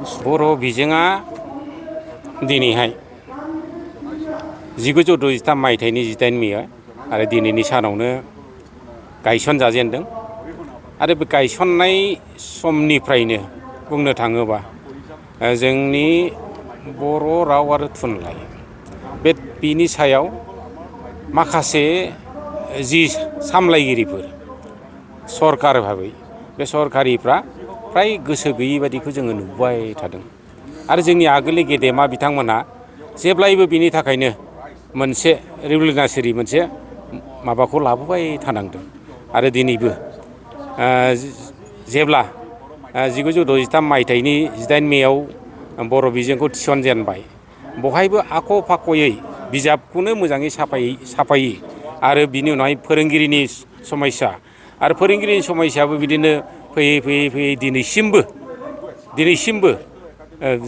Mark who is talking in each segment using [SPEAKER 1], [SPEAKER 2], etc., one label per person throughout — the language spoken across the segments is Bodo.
[SPEAKER 1] बर' बिजोङा दिनैहाय 1963 मायथाइनि 8 मे आरो दिनैनि सानावनो गायसनजाजेनदों आरो बे गायसननाय समनिफ्रायनो बुंनो थाङोबा जोंनि बर' राव आरो थुनलाइ बिनि सायाव माखासे जि सामलायगिरिफोर सरकार भाबै बे सरकारिफ्रा फ्राय गोसो गैयि बादिखौ जोङो नुबाय थादों आरो जोंनि आगोलनि गेदेमा बिथांमोनहा जेब्लायबो बिनि थाखायनो मोनसे रेगुलेनारि मोनसे माबाखौ लाबोबाय थानांदों आरो दिनैबो जेब्ला 1963 मायथाइनि 8 मेआव बर' बिजोंखौ थिसनजेनबाय बहायबो आख' फाख'यै बिजाबखौनो मोजाङै साफायै आरो बिनि उनावहाय फोरोंगिरिनि समस्या आरो फोरोंगिरिनि समस्याबो बिदिनो फैयै दिनैसिमबो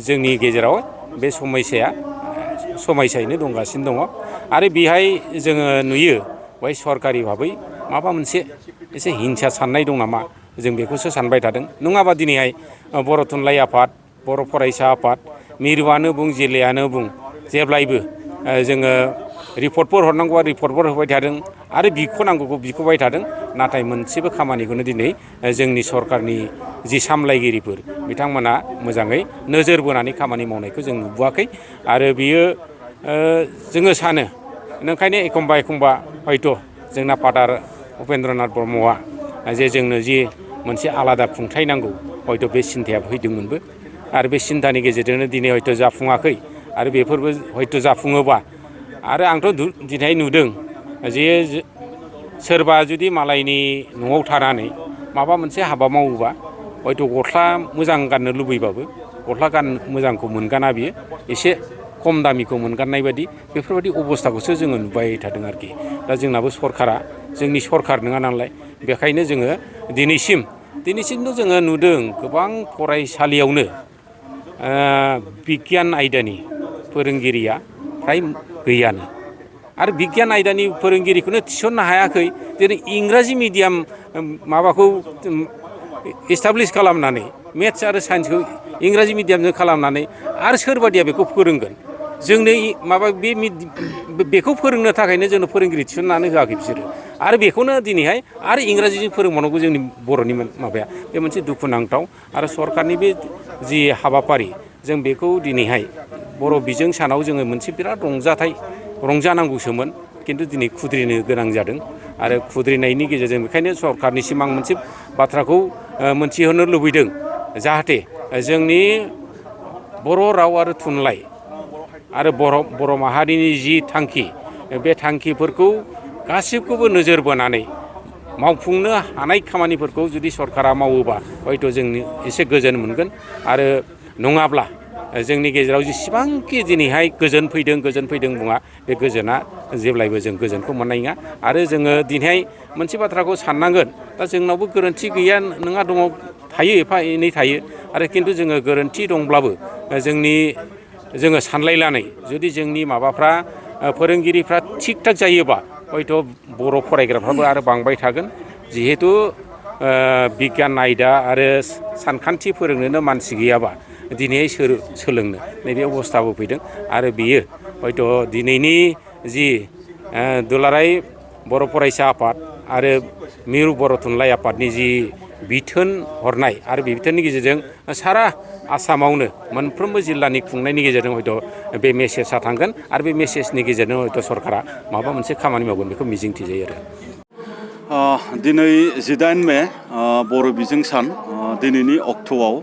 [SPEAKER 1] जोंनि गेजेराव बे समस्यायैनो दंगासिनो दङ आरो बेहाय जोङो नुयो बेवहाय सरकारि भाबै माबा मोनसे एसे हिंसा साननाय दं नामा जों बेखौसो सानबाय थादों नङाबा दिनैहाय बर' थुनलाइ आफाद बर' फरायसा आफाद मिरुआनो बुं जिल्लायानो बुं जेब्लायबो जोङो रिपर्टफोर हरनांगौआ रिपर्टफोर होबाय थादों आरो बिख'नांगौखौ बिख'बाय थादों नाथाय मोनसेबो खामानिखौनो दिनै जोंनि सरकारनि जि सामलायगिरिफोर बिथांमोना मोजाङै नोजोर बोनानै खामानि मावनायखौ जों नुबोआखै आरो बियो जोङो सानो ओंखायनो एखमबा हयथ' जोंना फादार उपेन्द्रनाथ ब्रह्मआ जे जोंनो जि मोनसे आलादा खुंथाय नांगौ हयथ' बे सिन्थाया फैदोंमोनबो आरो बे सिन्थानि गेजेरजोंनो दिनै हयथ' जाफुङाखै आरो बेफोरबो हयथ' जाफुङोबा आरो आंथ' दिनै नुदों जे सोरबा जुदि मालायनि न'आव थानानै माबा मोनसे हाबा मावोबा हयथ' गस्ला मोजां गाननो लुबैबाबो गस्ला मोजांखौ मोनगाना बियो एसे खम दामिखौ मोनगाननाय बादि बेफोरबायदि अबस्थाखौसो जोङो नुबाय थादों आरोखि दा जोंनाबो सरकारा जोंनि सरकार नङा नालाय बेखायनो जोङो दिनैसिमथ' जोङो नुदों गोबां फरायसालियावनो बिगियान आयदानि फोरोंगिरिया फ्राय गैयानो आरो बिगियान आयदानि फोरोंगिरिखौनो थिसननो हायाखै जेरै इंराजि मिडियाम माबाखौ एस्टाब्लिस खालामनानै मेथ्स आरो साइन्सखौ इंराजि मिडियामजों खालामनानै आरो सोरबादिया बेखौ फोरोंगोन जोंनो बेखौ फोरोंनो थाखायनो जोंनो फोरोंगिरि थिसननानै होआखै बिसोरो आरो बेखौनो दिनैहाय आरो इंराजिजों फोरोंबावनांगौ जोंनि बर'नि माबाया बे मोनसे दुखुनांथाव आरो सरकारनि बे जि हाबाफारि जों बेखौ दिनैहाय बर' बिजों सानाव जोङो मोनसे बिराद रंजानांगौसोमोन खिन्थु दिनै खुद्रिनो गोनां जादों आरो खुद्रिनायनि गेजेरजों बेखायनो सरकारनिसिम आं मोनसे बाथ्राखौ मोनथिहोनो लुबैदों जाहाथे जोंनि बर' राव आरो थुनलाइ आरो बर' माहारिनि जि थांखि बे थांखिफोरखौ गासिबखौबो नोजोर बोनानै मावफुंनो हानाय खामानिफोरखौ जुदि सरकारा मावोबा हयथ' जों एसे गोजोन मोनगोन आरो नङाब्ला जोंनि गेजेराव जेसेबांखि दिनैहाय गोजोन फैदों बुङा बे गोजोना जेब्लायबो जों गोजोनखौ मोननाय नङा आरो जोङो दिनैहाय मोनसे बाथ्राखौ साननांगोन दा जोंनावबो गोरोन्थि गैया नङा दङ थायो एफा एनै थायो आरो खिन्थु जोङो गोरोन्थि दंब्लाबो जोङो सानलायनानै जुदि जोंनि माबाफ्रा फोरोंगिरिफ्रा थिग थाक जायोबा हयथ' बर' फरायग्राफ्राबो आरो बांबाय थागोन जिहेथु बिगियान आयदा आरो सानखान्थि फोरोंनोनो मानसि गैयाबा दिनै सोलोंनो नैबे अबस्थाबो फैदों आरो बियो हयथ' दिनैनि जि दुलाराय बर' फरायसा आफाद आरो मिरु बर' थुनलाइ आफादनि जि बिथोन हरनाय आरो बे बिथोननि गेजेरजों सारा आसामावनो मोनफ्रोमबो जिल्लानि खुंनायनि गेजेरजों हयथ' बे मेसेजआ थांगोन आरो बे मेसेजनि गेजेरजों हयथ' सरकारा माबा मोनसे खामानि मावगोन बेखौ मिजिंथिजायो आरो
[SPEAKER 2] दिनै 8 मे बर' बिजों सान दिनैनि अक्ट'आव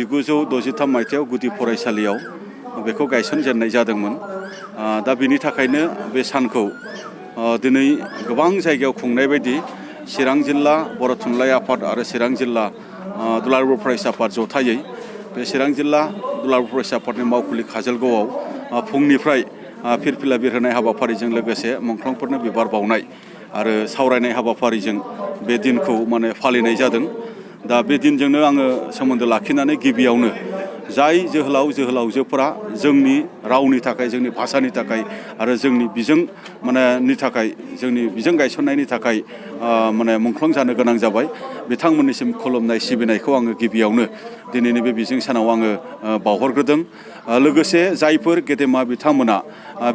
[SPEAKER 2] 1963 मायथाइयाव गुदि फरायसालियाव बेखौ गायसनजेननाय जादोंमोन दा बिनि थाखायनो बे सानखौ दिनै गोबां जायगायाव खुंनाय बायदि चिरां जिल्ला बर' थुनलाइ आफाद आरो चिरां जिल्ला दुलाराय बर' फरायसा आफाद जथायै बे चिरां जिल्ला दुलाराय बर' फरायसा आफादनि मावखुलि काजलगावआव फुंनिफ्राय फिरफिला बिरहोनाय हाबाफारिजों लोगोसे मुंख्लंफोरनो बिबार बावनाय आरो सावरायनाय हाबाफारिजों बे दिनखौ फालिनाय जादों दा बे दिनजोंनो आङो सोमोन्दो लाखिनानै गिबियावनो जाय जोहोलावजोफोरा जोंनि रावनि थाखाय जोंनि भाषानि थाखाय आरो जोंनि बिजों नि थाखाय जोंनि बिजों गायसननायनि थाखाय मुंख्लं जानो गोनां जाबाय बिथांमोननिसिम खुलुमनाय सिबिनायखौ आङो गिबियावनो दिनैनि बे बिजों सानाव आङो बावहरग्रोदों। लोगोसे जायफोर गेदेमा बिथांमोना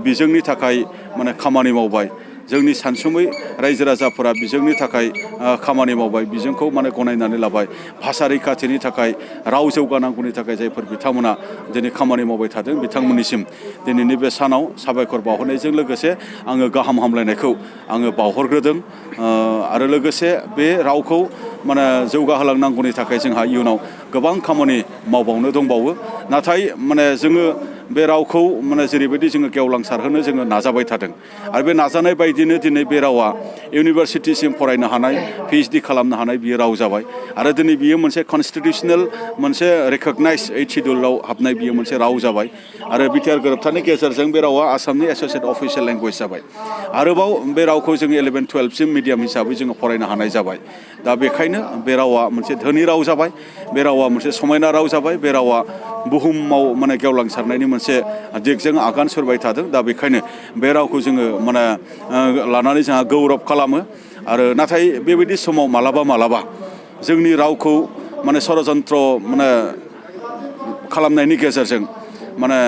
[SPEAKER 2] बिजोंनि थाखाय माने खामानि मावबाय, जोंनि सानसुमै रायजो राजाफोरा बिजोंनि थाखाय खामानि मावबाय, बिजोंखौ माने गनायनानै लाबाय, भाषा रैखाथिनि थाखाय, राव जौगानांगौनि थाखाय जायफोर बिथांमोना दिनै खामानि मावबाय थादों, बिथांमोननिसिम दिनैनि बे सानाव साबायखर बावहरनायजों लोगोसे आङो गाहाम हामलायनायखौ आङो बावहरग्रोदों। आरो लोगोसे बे रावखौ माने जौगाहोलांनांगौनि थाखाय जोंहा इयुनाव गोबां खामानि मावबावनो दंबावो। नाथाय माने जोङो बे रावखौ माने जेरैबायदि जोङो गेवलांसारहोनो जोङो नाजाबाय थादों आरो बे नाजानाय बायदिनो दिनै बे रावा इउनिभारसिटिसिम फरायनो हानाय, PhD खालामनो हानाय बियो राव जाबाय आरो दिनै बियो मोनसे कनस्टिटिउसनेल मोनसे रेकगनाइज ओइथ शिडिउलाव हाबनाय बियो मोनसे राव जाबाय आरो बिटिआर गोरोबथानि गेजेरजों बे रावा आसामनि एस'सियेट अफिसियेल लेंगुवेज जाबाय। आरोबाव बे रावखौ जोङो 11-12सिम मिडियाम हिसाबै जोङो फरायनो हानाय जाबाय। दा बेखायनो बे रावा मोनसे धोनि राव जाबाय, बे रावा मोनसे समायना राव जाबाय, बे रावा बुहुमाव माने गेवलांसारनायनि मोनसे दिगजों आगान सुरबाय थादों। दा बेखायनो बे रावखौ जोङो माने लानानै जोंहा गौरब खालामो। आरो नाथाय बेबायदि समाव मालाबा जोंनि रावखौ माने षड़यन्त्र माने खालामनायनि गेजेरजों माने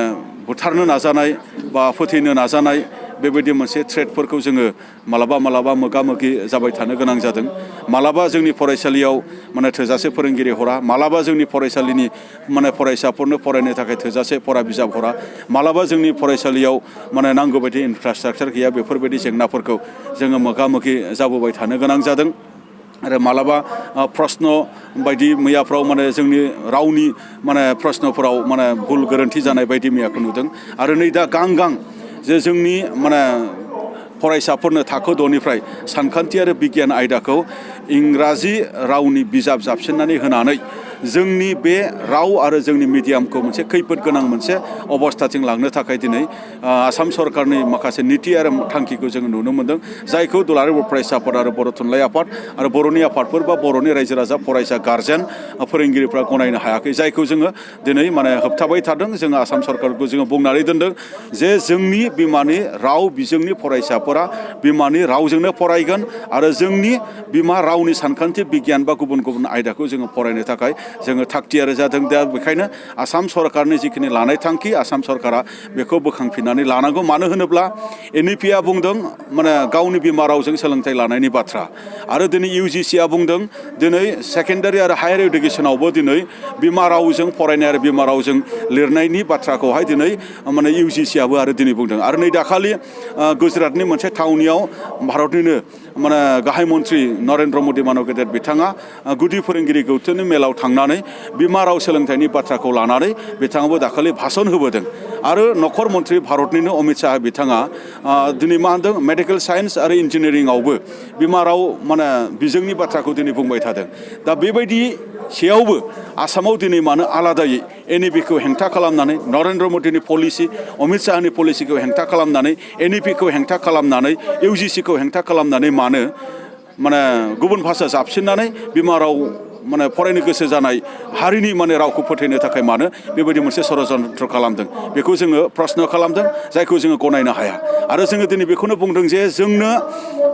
[SPEAKER 2] बुथारनो नाजानाय बा फोथैनो नाजानाय बेबायदि मोनसे थ्रेटफोरखौ जोङो मालाबा मोगा मोगि जाबाय थानो गोनां जादों। मालाबा जोंनि फरायसालियाव माने थोजासे फोरोंगिरि हरा, मालाबा जोंनि फरायसालिनि माने फरायसाफोरनो फरायनो थाखाय थोजासे फरा बिजाब हरा, मालाबा जोंनि फरायसालियाव माने नांगौ बायदि इनफ्रास्ट्राक्चार गैया। बेफोरबायदि जेंनाफोरखौ जोङो मोगा मोगि जाबोबाय थानो गोनां जादों। आरो मालाबा प्रश्न बायदि मैयाफ्राव माने जोंनि रावनि माने प्रश्नफोराव माने भुल गोरोन्थि जानाय बायदि मैयाखौ नुदों। आरो नै दा गां जे जोंनि माने फरायसाफोरनो थाखो 6निफ्राय सानखान्थि आरो बिगियान आयदाखौ इंराजि रावनि बिजाब जाबसिननानै होनानै जोंनि बे राव आरो जोंनि मिडियामखौ मोनसे खैफोद गोनां मोनसे अबस्थाथिं लांनो थाखाय दिनै आसाम सरकारनि माखासे नीति आरो थांखिखौ जोङो नुनो मोन्दों। जायखौ दुलाराय बर' फरायसा आफाद आरो बर' थुनलाइ आफाद आरो बर'नि आफादफोर बा बर'नि रायजो राजा फरायसा गारजेन फोरोंगिरिफ्रा गनायनो हायाखै। जायखौ जोङो दिनै माने होबथाबाय थादों। जोङो आसाम सरकारखौ जोङो बुंनानै दोनदों जे जोंनि बिमानि राव बिजोंनि फरायसाफोरा बिमानि रावजोंनो फरायगोन आरो जोंनि बिमा रावनि सानखान्थि बिगियान बा गुबुन आयदाखौ जोङो फरायनो थाखाय जोङो थागथियारि जादों। दा बेखायनो आसाम सरकारनि जिखिनि लानाय थांखि, आसाम सरकारा बेखौ बोखांफिननानै लानांगौ। मानो होनोब्ला NEP-आ बुंदों माने गावनि बिमा रावजों सोलोंथाइ लानायनि बाथ्रा आरो दिनै UGC-आ बुंदों दिनै सेकेन्डारि आरो हायार इडुकेसनावबो दिनै बिमा रावजों फरायनाय आरो बिमा रावजों लिरनायनि बाथ्राखौहाय दिनै माने UGC-आबो आरो दिनै बुंदों। आरो नै दाखालि गुजरातनि मोनसे थावनियाव भारतनिनो माने गाहाय मन्थ्रि नरेन्द्र मदि मानब गेदेर बिथाङा गुदि फोरोंगिरि गौथुमनि मेलाव थांनानै बिमा राव सोलोंथाइनि बाथ्राखौ लानानै बिथाङाबो दाखालि भाषण होबोदों। आरो नखर मन्थ्रि भारतनिनो अमित शाह बिथाङा दिनै मा होनदों मेडिकेल साइन्स आरो इन्जिनियारिंआवबो बिमा राव माने बिजोंनि बाथ्राखौ दिनै बुंबाय थादों। दा बेबायदि सेयावबो आसामाव दिनै मानो आलादायै NEP-खौ हेंथा खालामनानै नरेन्द्र मदिनि पलिसि, अमित शाहनि पलिसिखौ हेंथा खालामनानै NEP-खौ हेंथा खालामनानै UGC-खौ हेंथा खालामनानै मानो माने गुबुन भाषा जाबसिननानै बिमा राव माने फरायनो गोसो जानाय हारिनि माने रावखौ फोथायनो थाखाय मानो बेबायदि मोनसे षड़यन्त्र खालामदों, बेखौ जोङो प्रश्न खालामदों। जायखौ जोङो गनायनो हाया। आरो जोङो दिनै बेखौनो बुंदों जे जोंनो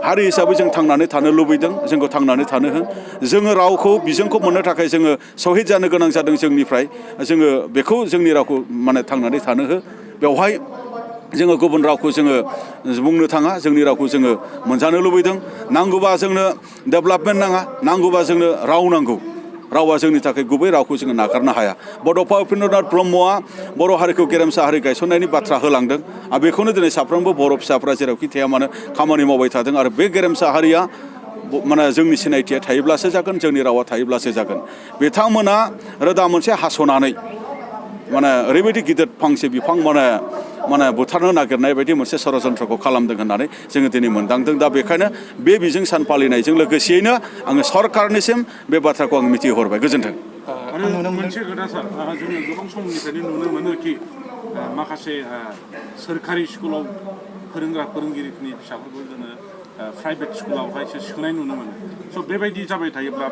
[SPEAKER 2] हारि हिसाबै जों थांनानै थानो लुबैदों, जोंखौ थांनानै थानो हो। जोङो रावखौ बिजोंखौ मोननो थाखाय जोङो शहीद जानो गोनां जादों जोंनिफ्राय। जोङो बेखौ जोंनि रावखौ माने थांनानै थानो हो। बेवहाय जोङो गुबुन रावखौ जोङो बुंनो थाङा, जोंनि रावखौ जोङो मोनजानो लुबैदों। नांगौबा जोंनो डेभेलपमेन्ट नाङा, नांगौबा जोंनो राव नांगौ। रावा जोंनि थाखाय गुबै रावखौ जोङो नागारनो हाया। बड'फा उपेन्द्रनाथ ब्रह्मआ बर' हारिखौ गेरेमसा हारि गायसननायनि बाथ्रा होलांदों आरो बेखौनो दिनै साफ्रोमबो बर' फिसाफ्रा जेरावखि थाया मानो खामानि मावबाय थादों। आरो बे गेरेमसा हारिया माने जोंनि सिनायथिया थायोब्लासो जागोन, जोंनि रावा थायोब्लासो जागोन। बिथांमोना रोदा मोनसे हास'नानै माने ओरैबायदि गिदिर फांसे बिफां माने बुथारनो नागिरनाय बायदि मोनसे षड़यन्त्रखौ खालामदों होननानै जोङो दिनै मोनदांदों। दा बेखायनो बे बिजों सान फालिनायजों लोगोसेयैनो आङो सरकारनिसिम बे बाथ्राखौ आं मिथिहरबाय। गोजोन्थों।
[SPEAKER 3] आरो मोनसे खोथा सार, जोङो गोबां समनिफ्रायनो नुनो मोनो कि माखासे सोरखारि स्कुलाव फोरोंग्रा फोरोंगिरिफोरनि फिसाफोरखौ जोङो प्राइभेट स्कुलावहायसो सोनाय नुनो मोनो। स' बेबायदि जाबाय थायोब्ला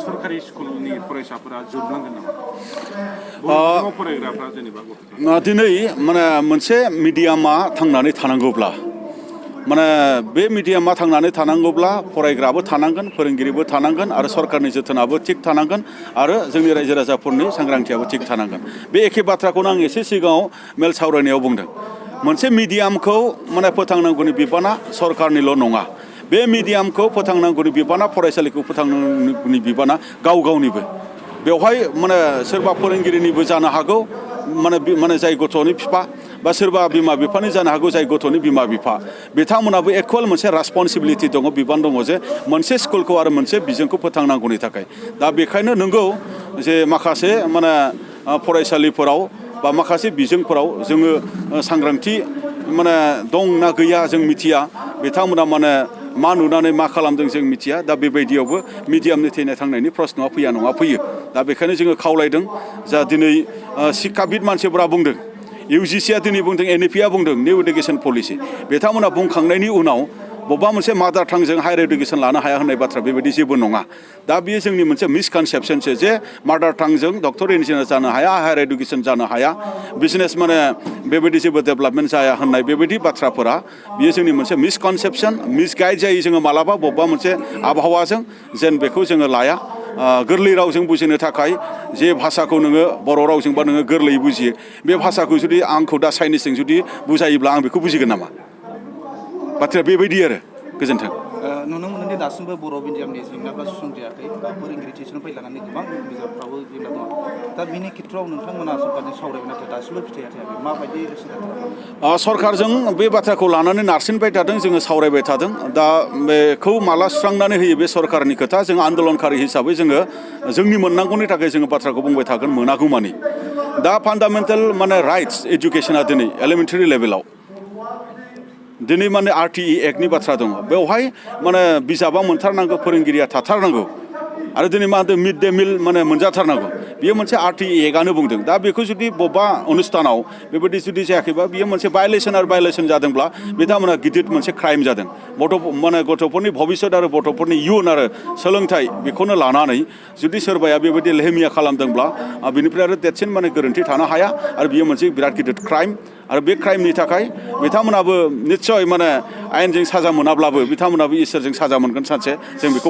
[SPEAKER 3] सरकारि स्कुलनि फरायसाफोरा जोबलांगोन नामा? बर' फरायग्राफ्रा जेनेबा
[SPEAKER 2] दिनै माने मोनसे मिडियामा थांनानै थानांगौब्ला माने बे मिडियामा थांनानै थानांगौब्ला फरायग्राबो थानांगोन फोरोंगिरिबो थानांगोन आरो सरकारनि जोथोनाबो थिग थानांगोन आरो जोंनि रायजो राजाफोरनि सांग्रांथियाबो थिग थानांगोन बे एखे बाथ्राखौनो आं एसे सिगाङाव मेल सावरायनायाव बुंदों मोनसे मिडियामखौ माने फोथांनांगौनि बिबाना सरकारनिल' नङा बे मिडियामखौ फोथांनांगौनि बिबाना फरायसालिखौ फोथांनांगौनि बिबाना गाव गावनिबो बेवहाय माने सोरबा फोरोंगिरिनिबो जानो हागौ माने जाय गथ'नि बिफा बा सोरबा बिमा बिफानि जानो हागौ जाय गथ'नि बिमा बिफा बिथांमोनाबो इकुवेल मोनसे रेसपन्सिबिलिटि दङ बिबान दङ जे मोनसे स्कुलखौ आरो मोनसे बिजोंखौ फोथांनांगौनि थाखाय दा बेखायनो नंगौ जे माखासे माने फरायसालिफोराव बा माखासे बिजोंफोराव जोङो सांग्रांथि माने दं ना गैया जों मिथिया बिथांमोना माने मा नुनानै मा खालामदों जों मिथिया दा बेबायदियावबो मिडियामनि थैनाय थांनायनि प्रश्नआ फैया नङा फैयो दा बेखायनो जोङो खावलायदों जा दिनै शिक्षाबिद मानसिफोरा बुंदों UGCआ दिनै बुंदों NEPआ बुंदों निउ इडुकेसन पलिसि बिथांमोना बुंखांनायनि उनाव बबेबा मोनसे मादार टांजों हायार इडुकेसन लानो हाया होननाय बाथ्रा बेबायदि जेबो नङा दा बेयो जोंनि मोनसे मिसकनसेपसनसो जे मादार टांजों डक्टर इन्जिनियार जानो हाया हायार इडुकेसन जानो हाया बिजनेस माने बेबायदि जेबो डेभेलपमेन्ट जाया होननाय बेबायदि बाथ्राफोरा बेयो जोंनि मोनसे मिसकनसेपसन मिसगाइड जायो जोङो मालाबा बबेबा मोनसे आबहावाजों जेन बेखौ जोङो लाया गोरलै रावजों बुजिनो थाखाय जे भाषाखौ नोङो बर' रावजोंबा नोङो गोरलैयै बुजियो बे भाषाखौ जुदि आंखौ दा चाइनिसजों जुदि बुजायोब्ला आं बेखौ बुजिगोन नामा बाथ्राया बेबायदि आरो गोजोन्थों
[SPEAKER 4] नुनो मोनोदि दासिमबो बर' मिडियामनि जेंनाफ्रा सुस्रांजायाखै फोरोंगिरि थिसननिफ्राय लानानै गोबां बिजाबफ्राबो जेंना दङ दा बिनि खेथ्रआव नोंथांमोना सरकारजों सावरायबाय नाथाय दासिमबो फिथाइया थायाखै माबायदि
[SPEAKER 2] सरकारजों बे बाथ्राखौ लानानै नारसिनबाय थादों जोङो सावरायबाय थादों दा बेखौ माला सुस्रांनानै होयो बे सरकारनि खोथा जों आन्दलनकारि हिसाबै जोङो जोंनि मोननांगौनि थाखाय जोङो बाथ्राखौ बुंबाय थागोन मोनागौमानि दा फान्डामेन्टेल माने राइट्स एजुकेसना दिनै एलिमेन्टारि लेभेलाव दिनै माने RTE एक्टनि बाथ्रा दङ बेवहाय माने बिजाबा मोनथारनांगौ फोरोंगिरिया थाथारनांगौ आरो दिनै मा होनदों मिड डे मिल माने मोनजाथारनांगौ बेयो मोनसे RTE एक्टआनो बुंदों दा बेखौ जुदि बबेबा अनुस्थानाव बेबायदि जुदि जायाखैबा बियो मोनसे भायलेसन जादोंब्ला बिथांमोना गिदिर मोनसे क्राइम जादों माने गथ'फोरनि भबिष्यत आरो गथ'फोरनि इयुन आरो सोलोंथाइ बेखौनो लानानै जुदि सोरबाया बेबायदि लेहेमिया खालामदोंब्ला बिनिफ्राय आरो देरसिन माने गोरोन्थि थानो हाया आरो बियो मोनसे बिराद गिदिर क्राइम आरो बे क्राइमनि थाखाय बिथांमोनाबो निस्सय माने आयेनजों साजा मोनाब्लाबो बिथांमोनाबो इसोरजों साजा मोनगोन सानसे जों बेखौ